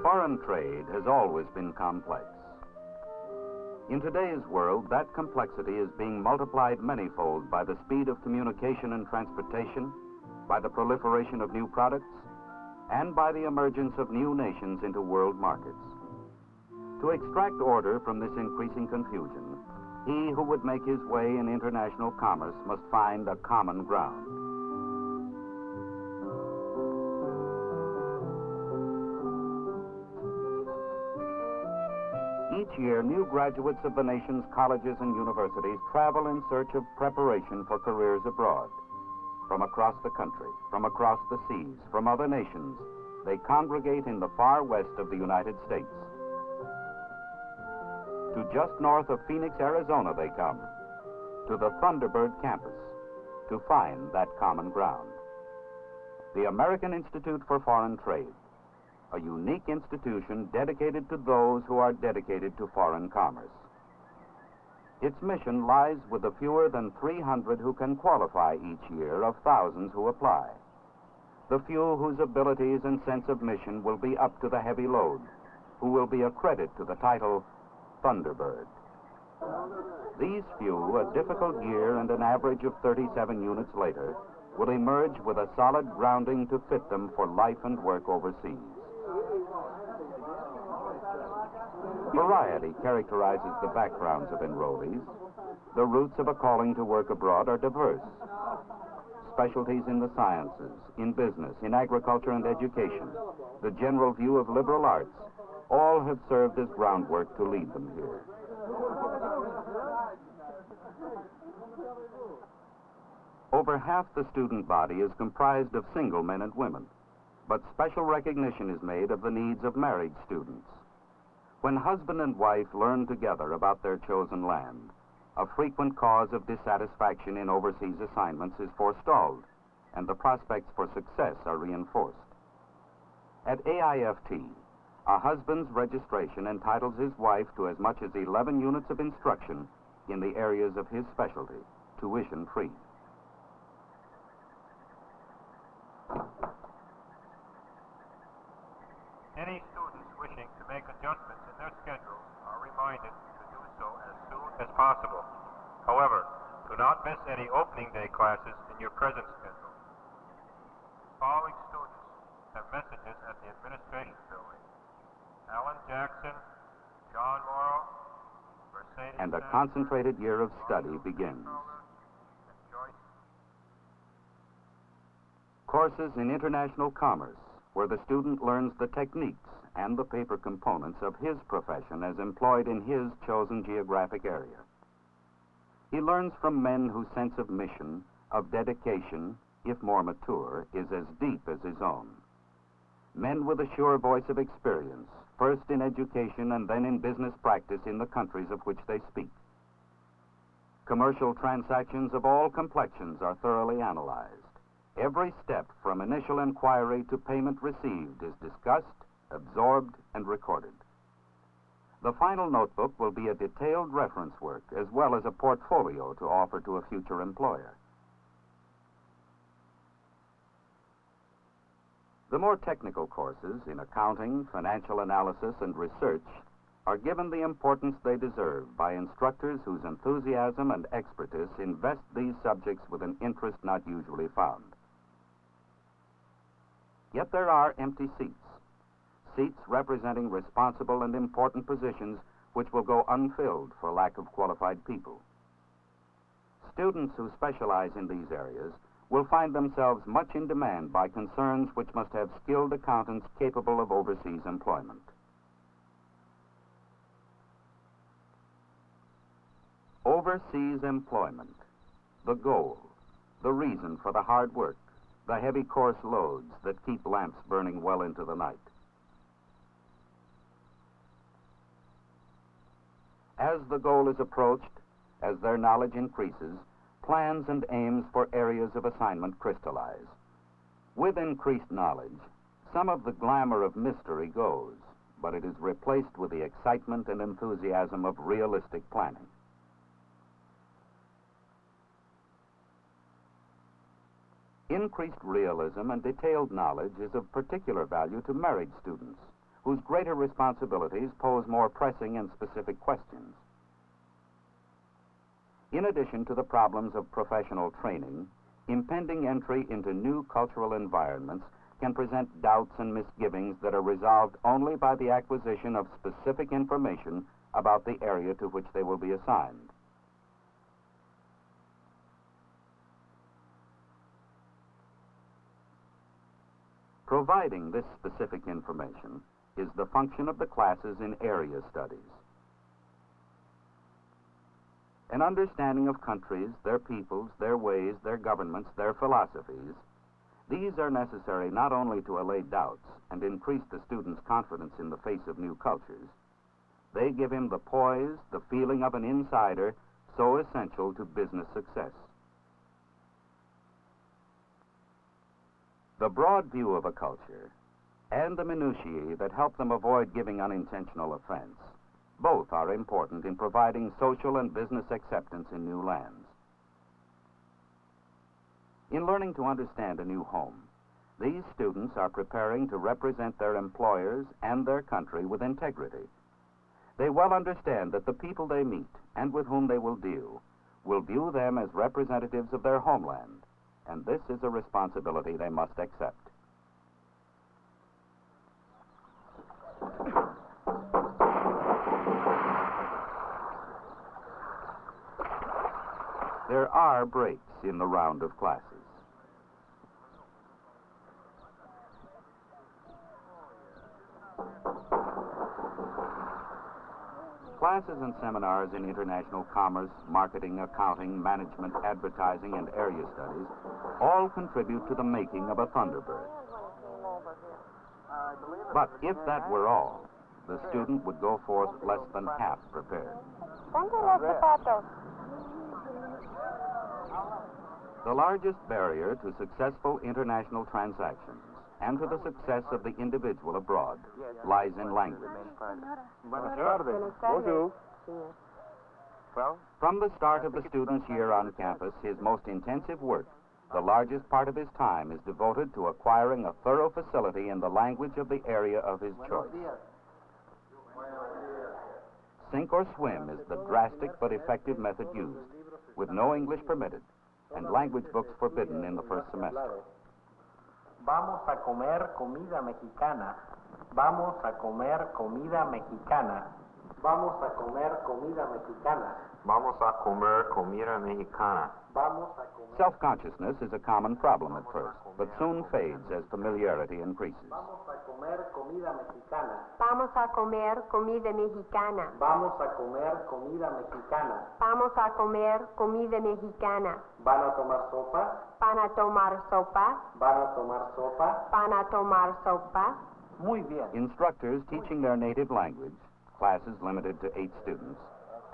Foreign trade has always been complex. In today's world, that complexity is being multiplied manyfold by the speed of communication and transportation, by the proliferation of new products, and by the emergence of new nations into world markets. To extract order from this increasing confusion, he who would make his way in international commerce must find a common ground. Each year, new graduates of the nation's colleges and universities travel in search of preparation for careers abroad. From across the country, from across the seas, from other nations, they congregate in the far west of the United States. To just north of Phoenix, Arizona, they come, to the Thunderbird campus, to find that common ground. The American Institute for Foreign Trade, a unique institution dedicated to those who are dedicated to foreign commerce. Its mission lies with the fewer than 300 who can qualify each year of thousands who apply. The few whose abilities and sense of mission will be up to the heavy load, who will be a credit to the title Thunderbird. These few, a difficult year and an average of 37 units later, will emerge with a solid grounding to fit them for life and work overseas. Variety characterizes the backgrounds of enrollees. The roots of a calling to work abroad are diverse. Specialties in the sciences, in business, in agriculture and education, the general view of liberal arts, all have served as groundwork to lead them here. Over half the student body is comprised of single men and women, but special recognition is made of the needs of married students. When husband and wife learn together about their chosen land, a frequent cause of dissatisfaction in overseas assignments is forestalled, and the prospects for success are reinforced. At AIFT, a husband's registration entitles his wife to as much as 11 units of instruction in the areas of his specialty, tuition-free. Any students wishing to make adjustments in their schedules are reminded to do so as soon as possible. However, do not miss any opening day classes in your present schedule. Following students have messages at the administration building. Alan Jackson, John Morrow, Mercedes And a concentrated year of study begins. Courses in international commerce, where the student learns the techniques and the paper components of his profession as employed in his chosen geographic area. He learns from men whose sense of mission, of dedication, if more mature, is as deep as his own. Men with a sure voice of experience, first in education and then in business practice in the countries of which they speak. Commercial transactions of all complexions are thoroughly analyzed. Every step from initial inquiry to payment received is discussed, absorbed, and recorded. The final notebook will be a detailed reference work as well as a portfolio to offer to a future employer. The more technical courses in accounting, financial analysis, and research are given the importance they deserve by instructors whose enthusiasm and expertise invest these subjects with an interest not usually found. Yet there are empty seats representing responsible and important positions which will go unfilled for lack of qualified people. Students who specialize in these areas will find themselves much in demand by concerns which must have skilled accountants capable of overseas employment. Overseas employment, the goal, the reason for the hard work, the heavy course loads that keep lamps burning well into the night. As the goal is approached, as their knowledge increases, plans and aims for areas of assignment crystallize. With increased knowledge, some of the glamour of mystery goes, but it is replaced with the excitement and enthusiasm of realistic planning. Increased realism and detailed knowledge is of particular value to married students whose greater responsibilities pose more pressing and specific questions. In addition to the problems of professional training, impending entry into new cultural environments can present doubts and misgivings that are resolved only by the acquisition of specific information about the area to which they will be assigned. Providing this specific information is the function of the classes in area studies. An understanding of countries, their peoples, their ways, their governments, their philosophies, these are necessary not only to allay doubts and increase the student's confidence in the face of new cultures, they give him the poise, the feeling of an insider so essential to business success. The broad view of a culture and the minutiae that help them avoid giving unintentional offense, both are important in providing social and business acceptance in new lands. In learning to understand a new home, these students are preparing to represent their employers and their country with integrity. They well understand that the people they meet and with whom they will deal will view them as representatives of their homeland, and this is a responsibility they must accept. There are breaks in the round of classes. Classes and seminars in international commerce, marketing, accounting, management, advertising, and area studies all contribute to the making of a Thunderbird. But if that were all, the student would go forth less than half prepared. The largest barrier to successful international transactions and to the success of the individual abroad lies in language. From the start of the student's year on campus, his most intensive work, the largest part of his time, is devoted to acquiring a thorough facility in the language of the area of his choice. Sink or swim is the drastic but effective method used, with no English permitted, and language books forbidden in the first semester. Vamos a comer comida mexicana. Vamos a comer comida mexicana. Vamos a comer comida mexicana. Vamos a comer comida mexicana. Vamos a comer. Self-consciousness is a common problem at first, but soon fades as familiarity increases. Vamos a comer comida mexicana. Vamos a comer comida mexicana. Vamos a comer comida mexicana. Vamos a comer comida mexicana. ¿Van a tomar sopa? Van a tomar sopa. ¿Van a tomar sopa? Van a tomar sopa. Muy bien. Instructors teaching their native language, classes limited to 8 students,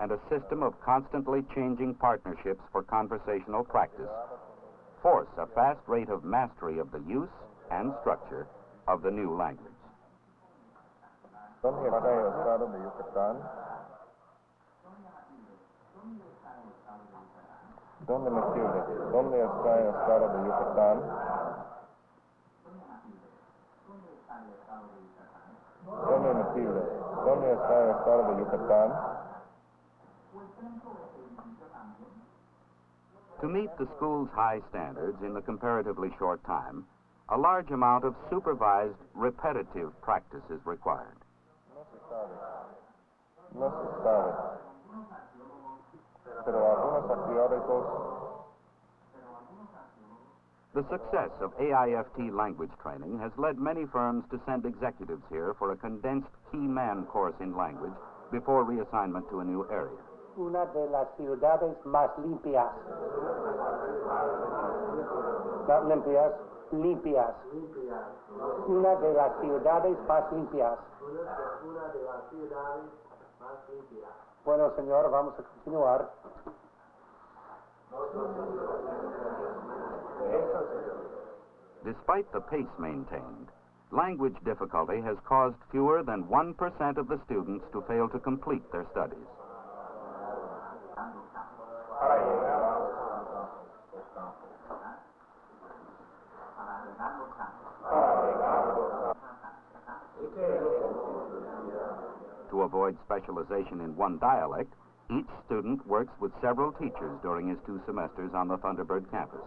and a system of constantly changing partnerships for conversational practice force a fast rate of mastery of the use and structure of the new language. ¿Dónde está el estado de Yucatán? ¿Dónde me sirve? ¿Dónde está el estado de Yucatán? ¿Dónde me sirve? ¿Dónde está el estado de Yucatán? To meet the school's high standards in the comparatively short time, a large amount of supervised, repetitive practice is required. No se sabe. No se sabe. Pero algunos arqueólogos. The success of AIFT language training has led many firms to send executives here for a condensed key man course in language before reassignment to a new area. Una de las ciudades más limpias. Not limpias, limpias. Una de las ciudades más limpias. Una de las ciudades más limpias. Bueno, señor, vamos a continuar. Despite the pace maintained, language difficulty has caused fewer than 1% of the students to fail to complete their studies. To avoid specialization in one dialect, each student works with several teachers during his 2 semesters on the Thunderbird campus.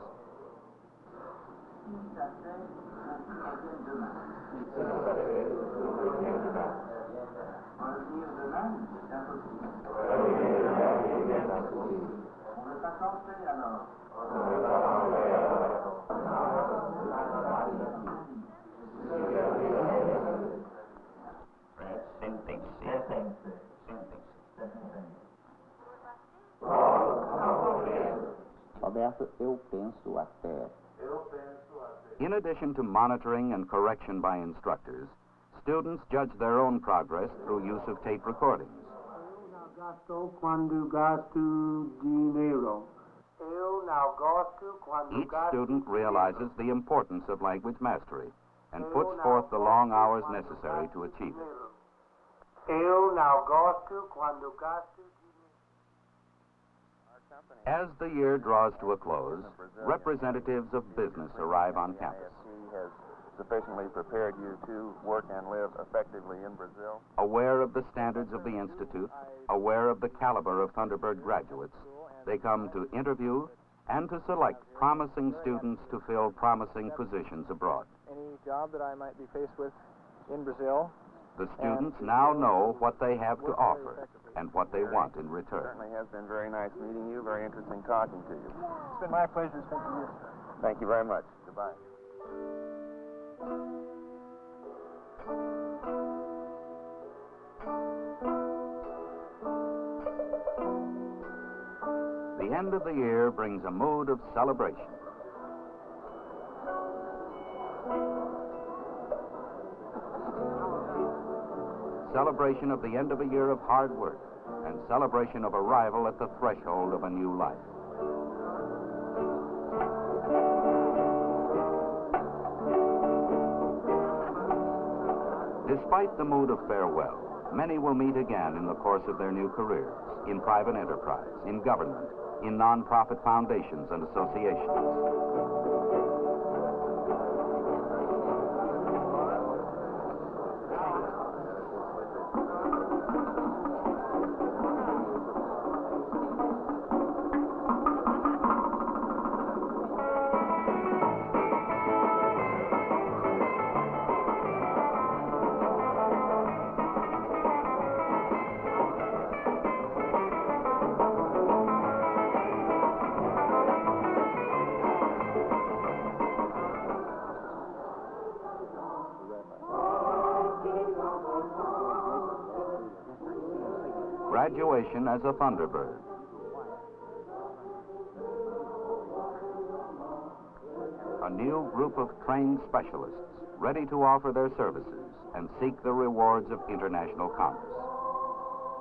Roberto, eu penso até. In addition to monitoring and correction by instructors, students judge their own progress through use of tape recordings. Eu não gasto quando gasto dinheiro. Eu não gosto quando Each gasto student dinheiro. realizes the importance of language mastery and puts forth the long hours necessary to achieve it. Eu não gosto quando gasto dinheiro. As the year draws to a close, representatives of business arrive on campus. He has sufficiently prepared you to work and live effectively in Brazil. Aware of the standards of the Institute, aware of the caliber of Thunderbird graduates, they come to interview and to select promising students to fill promising positions abroad. Any job that I might be faced with in Brazil. The students now know what they have to offer and what they want in return. Certainly has been very nice meeting you, very interesting talking to you. It's been my pleasure speaking to you, sir. Thank you very much. Goodbye. The end of the year brings a mood of celebration. Celebration of the end of a year of hard work and celebration of arrival at the threshold of a new life. Despite the mood of farewell, many will meet again in the course of their new careers, in private enterprise, in government, in non-profit foundations and associations. Graduation as a Thunderbird. A new group of trained specialists ready to offer their services and seek the rewards of international commerce.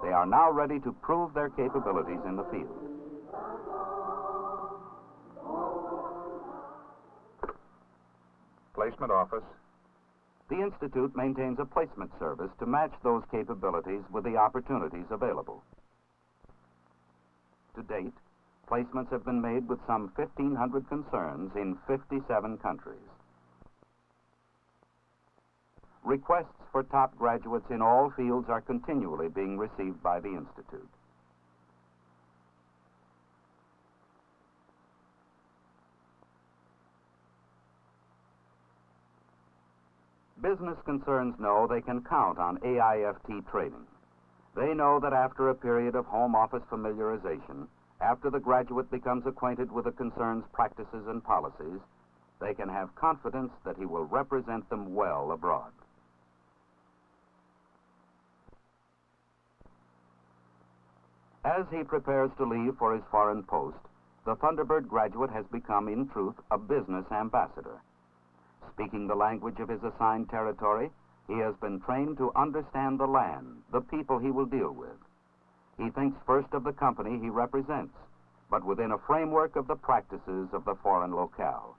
They are now ready to prove their capabilities in the field. Placement office. The Institute maintains a placement service to match those capabilities with the opportunities available. To date, placements have been made with some 1,500 concerns in 57 countries. Requests for top graduates in all fields are continually being received by the Institute. Business concerns know they can count on AIFT training. They know that after a period of home office familiarization, after the graduate becomes acquainted with the concern's practices and policies, they can have confidence that he will represent them well abroad. As he prepares to leave for his foreign post, the Thunderbird graduate has become, in truth, a business ambassador. Speaking the language of his assigned territory, he has been trained to understand the land, the people he will deal with. He thinks first of the company he represents, but within a framework of the practices of the foreign locale.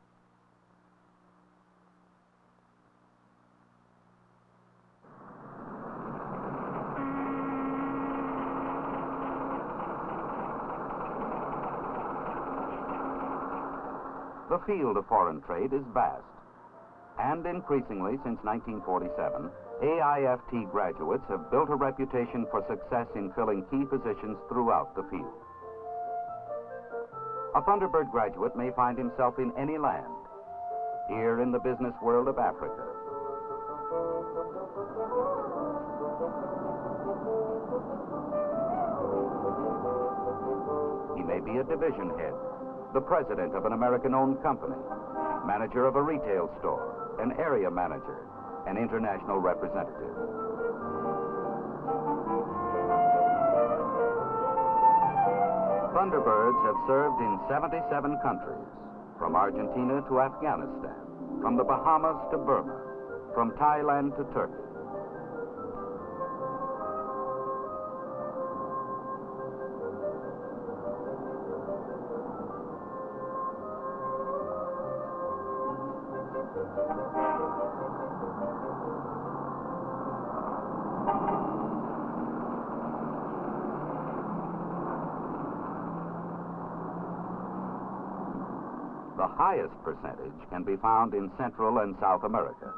The field of foreign trade is vast. And increasingly, since 1947, AIFT graduates have built a reputation for success in filling key positions throughout the field. A Thunderbird graduate may find himself in any land, here in the business world of Africa. He may be a division head, the president of an American-owned company, manager of a retail store, an area manager, an international representative. Thunderbirds have served in 77 countries, from Argentina to Afghanistan, from the Bahamas to Burma, from Thailand to Turkey. The highest percentage can be found in Central and South America.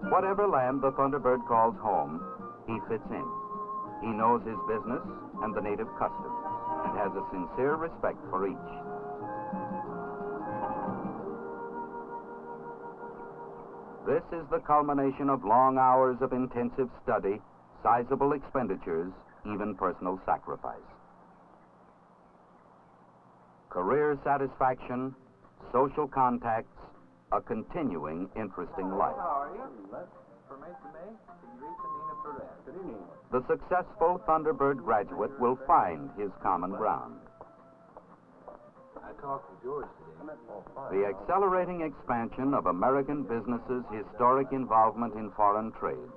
Whatever land the Thunderbird calls home, he fits in. He knows his business and the native customs and has a sincere respect for each. This is the culmination of long hours of intensive study, sizable expenditures, even personal sacrifice. Career satisfaction, social contacts, a continuing, interesting life. How are you? Good evening. The successful Thunderbird graduate will find his common ground. I talked to George today. The accelerating expansion of American businesses' historic involvement in foreign trade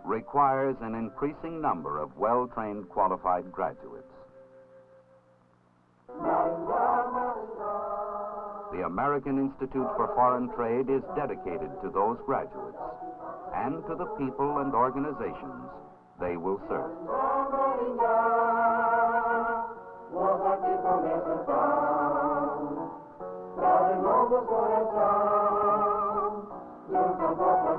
requires an increasing number of well-trained, qualified graduates. The American Institute for Foreign Trade is dedicated to those graduates and to the people and organizations they will serve. Corazón, nunca pasa